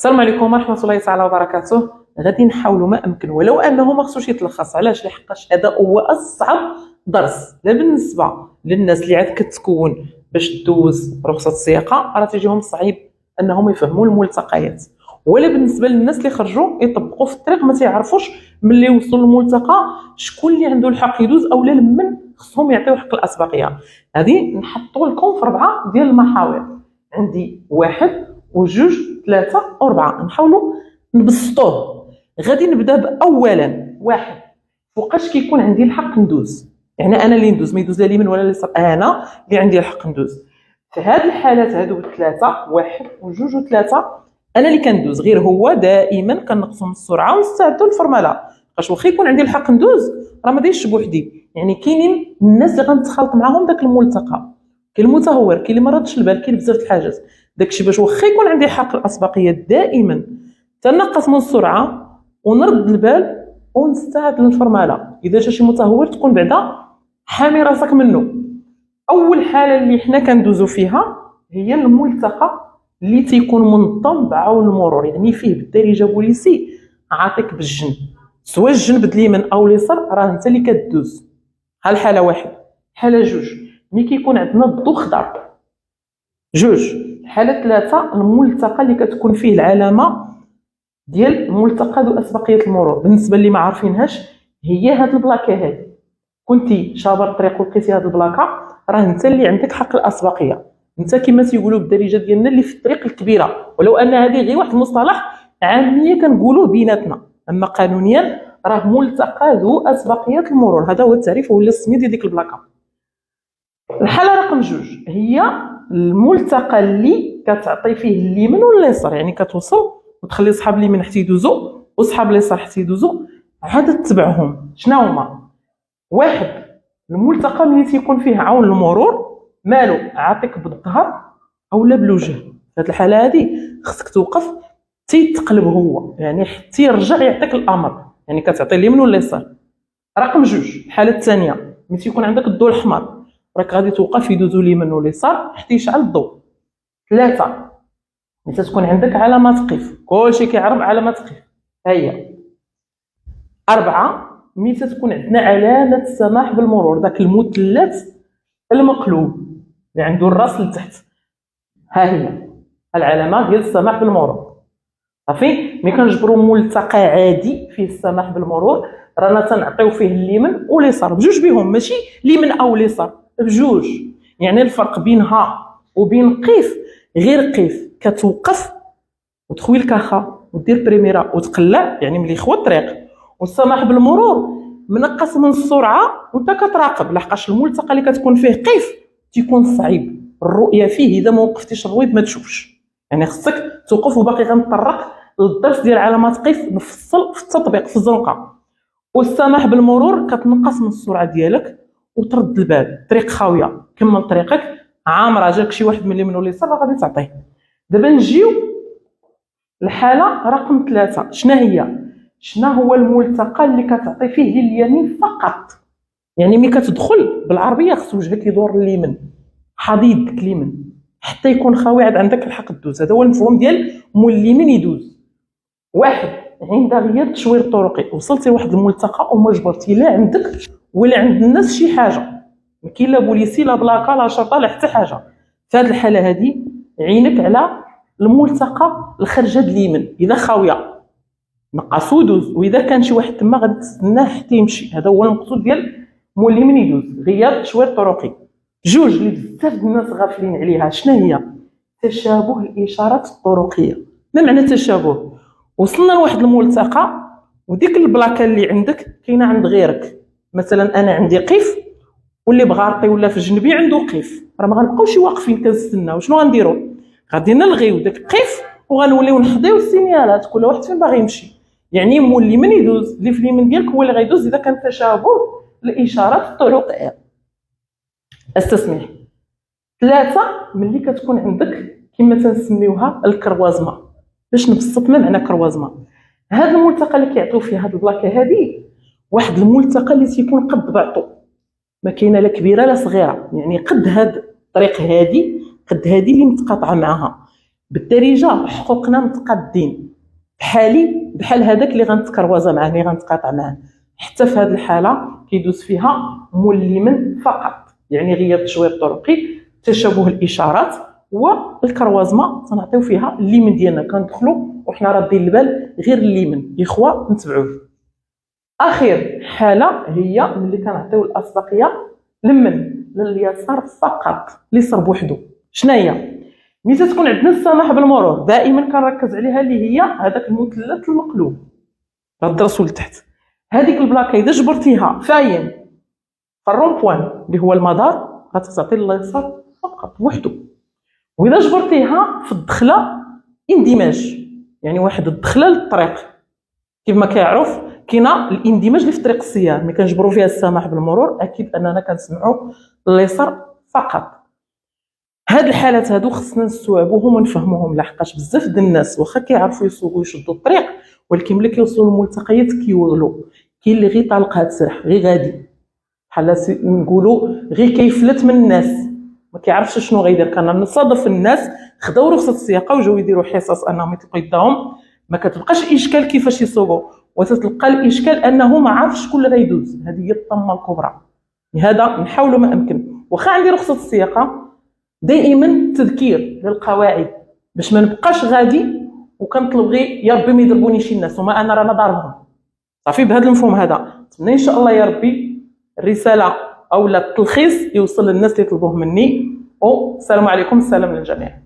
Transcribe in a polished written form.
السلام عليكم ورحمة الله تعالى وبركاته. غادي نحاولوا ما امكن ولو انه ما خصوش يتلخص. علاش؟ لحقاش هذا هو اصعب درس، لا بالنسبه للناس اللي عاد كتكون باش دوز رخصه السياقه راه تيجيهم صعيب انهم يفهموا الملتقيات، ولا بالنسبه للناس اللي خرجوا يطبقوا في الطريق ما تيعرفوش ملي وصلوا للملتقى شكون اللي عنده الحق يدوز او لا لمن خصهم يعطيو حق الاسبقيه. هذه نحطوا لكم في 4 ديال المحاور. عندي 1 وجوج 3 و4. نحاولوا نبسطوه. غادي نبدا باولا 1. فوقاش كيكون عندي الحق ندوز؟ يعني انا اللي ندوز، ما يدوز لا اليمين ولا اليسار، انا اللي عندي الحق ندوز. في هذه الحالات هادو الثلاثه 1 وجوج و3 انا اللي كندوز، غير هو دائما كنقصوا من السرعه ونستعدوا الفورمولا. باش واخا يكون عندي الحق ندوز راه ما دايرش بوحدي، يعني كاينين الناس اللي غنتخالط معاهم داك الملتقى، كاين المتهور، كاين اللي ما ردش البال، كاين بزاف د الحاجات. داكشي باش واخا يكون عندي حق الاسبقيه دائما تنقص من السرعه ونرد البال ونستعد للفورمولا. اذا جا شي متهور تكون بعدا حامي راسك منه. اول حاله اللي حنا كندوزو فيها هي الملتقى اللي تيكون منظم بعون المرور، يعني فيه بالدارجه بوليسي عاطيك بالجنب، سواء الجنب اليمين او اليسار راه انت اللي كدوز. ها الحاله 1. حاله 2 ملي كيكون عندنا الضو خضر. 2 حاله 3 الملتقى اللي كتكون فيه العلامه ديال ملتقى ذو اسبقيه المرور. بالنسبه اللي ما عارفينهاش هي هاد البلاكه هادي، كنتي شابر الطريق ولقيتي هاد البلاكه راه انت اللي عندك حق الاسبقيه، انت كما تيقولوا بالدارجه ديالنا اللي في الطريق الكبيره، ولو ان هذه غير واحد المصطلح عاميه كنقولوه بيناتنا، اما قانونيا راه ملتقى ذو اسبقيه المرور. هذا هو التعريف ولا السميه ديال ديك البلاكه. الحاله رقم 2 هي الملتقى اللي كتعطي فيه اليمين واليسار، يعني كتوصل وتخلي صحاب اليمين حتى يدوزوا وصحاب اليسار حتى يدوزوا عاد تتبعهم. شنو هما؟ 1 الملتقى ملي تيكون فيه عون المرور مالو عاطيك بالظهر اولا بالوجه. في هذه الحاله هذه خصك توقف تيتقلب هو، يعني حتى يرجع يعطيك الامر، يعني كتعطي اليمين ولا اليسار. رقم 2 الحاله الثانيه ملي تيكون عندك الضوء الاحمر راك غادي توقف يدوزو اليمين واليسار حتى يشعل الضوء. 3 ملي تكون عندك علامات قف، كلشي كيعرف علامات قف ها هي. 4 ملي تكون عندنا علامه السماح بالمرور، داك المثلث المقلوب اللي عنده الراس لتحت، ها هي العلامه ديال السماح بالمرور. صافي. ملي كنجبروا ملتقى عادي فيه السماح بالمرور رانا تنعطيو فيه اليمين واليسار بجوج بهم، ماشي اليمين او اليسار، بجوج. يعني الفرق بينها وبين قيف غير قيف كتوقف وتخوي الكاخا ودير بريميرا وتقلع، يعني ملي يخوى الطريق. والسماح بالمرور منقص من السرعه وانت كتراقب، لحقاش الملتقى اللي كتكون فيه قيف تيكون صعيب الرؤيه فيه، اذا ما وقفتيش الرويض ما تشوفش، يعني خصك توقف. وباقي غنطرق للدرس ديال علامات قيف نفصل في التطبيق في الزنقه. والسماح بالمرور كتنقص من السرعه ديالك وترد البال، الطريق خاويه كمل طريقك، عامره جاك شي واحد من اليمين ولا اليسار غادي تعطيه. دابا نجيو الحاله رقم 3. شنو هو الملتقى اللي كتعطي فيه اليمين فقط؟ يعني ملي كتدخل بالعربيه خص وجهك يدور لليمين، حضيض ديك اليمين حتى يكون خاوي عاد عندك الحق تدوز. هذا هو المفهوم ديال مول اليمين يدوز. 1 عند غياب التشوير الطرقي، وصلتي لواحد الملتقى وما جبرتي لا عندك ولا عند الناس شي حاجه، ما كاين لا بوليسي لا بلاكا لا شرطه لا حتى حاجه، في هذه الحاله هذه عينك على الملتقى الخرجه اليمين، اذا خاويه نقصو دوز، واذا كان شي واحد تما غادي تستناه حتى يمشي. هذا هو المقصود ديال مول اليمين يدوز، غياب التشوير الطرقي. 2 اللي بزاف د الناس غافلين عليها، شنو هي؟ تشابه الاشارات الطرقيه. ما معنى التشابه؟ وصلنا لواحد الملتقى وديك البلاكه اللي عندك كاينه عند غيرك، مثلا انا عندي قيف واللي بغارطي ولا في جنبي عنده قيف، راه ما غنبقاوش واقفين كنستناو. شنو غنديروا؟ غادي نلغيو داك قيف وغنوليو نحضيو السينيالات، كل واحد فين باغي يمشي. يعني مول اليمين يدوز، اللي في اليمين ديالك هو اللي غيدوز اذا كان تشابه الاشارات الطرقيه. استسمح. 3 ملي كتكون عندك كما تنسميوها الكروازما. باش نبسط ما معنى كروازما، هذا الملتقى اللي كيعطيو فيه هاد البلاكه هذه واحد الملتقى اللي تيكون قد بعضو، ما كاينه لا كبيره لا صغيره، يعني قد هاد الطريق هادي قد هادي اللي متقاطعه معها. بالدارجه حقوقنا متقادين، بحال هذاك اللي غنتكروازا معاه اللي غنتقاطع معاه. حتى في هذه الحاله كيدوز فيها ملما فقط، يعني غياب التشويق الطرقي، تشابه الاشارات والكروازما تنعطيو فيها الليمن ديالنا، كندخلوا وحنا رادين البال غير الليمن. اخوه نتبعوه. اخر حاله هي ملي كنعطيو الاسبقيه لليسار فقط، اليسار بوحدو. شناهي ملي تكون عندنا السماح بالمرور دائما كنركز عليها، اللي هي هذاك المثلث المقلوب راه راسو لتحت. هذيك البلاكه اذا جبرتيها فاين في الرون بوان اللي هو المدار غتعطي اليسار فقط وحده، واذا جبرتيها في الدخله اندماج، يعني واحد الدخله للطريق. كيف ما كيعرف كاينه الاندماج اللي في طريق السيار، ملي كنجبروا فيها السماح بالمرور اكيد اننا كنسمعوا اليسار فقط. هاد الحالات هادو خصنا نستوعبوهم ونفهموهم، لحقاش بزاف ديال الناس واخا كيعرفوا يسوقوا يشدوا الطريق، ولكن ملي كيوصلوا للملتقيات كيولوا كاين اللي غير طالق هاد السرح غير غادي بحال نقولوا غير كيفلت من الناس، ما كيعرفش شنو غيدير. كان نصادف الناس خداو رخصه السياقه وجاو يديروا حصص انهم يطلقوا يدهم، ما كتبقاش الاشكال كيفاش يسوقوا، وتتلقى الاشكال انه ما عارفش شكون اللي غيدوز. هذه هي الطمه الكبرى. لهذا نحاولوا ما امكن، واخا عندي رخصه السياقه دائما تذكير للقواعد باش ما نبقاش غادي وكنطلب غير يا ربي ما يضربوني شي ناس وما انا رانا ضاربهم. صافي بهذا المفهوم هذا نتمنى ان شاء الله يا ربي الرساله او التلخيص يوصل للناس اللي يطلبوه مني. والسلام عليكم، السلام للجميع.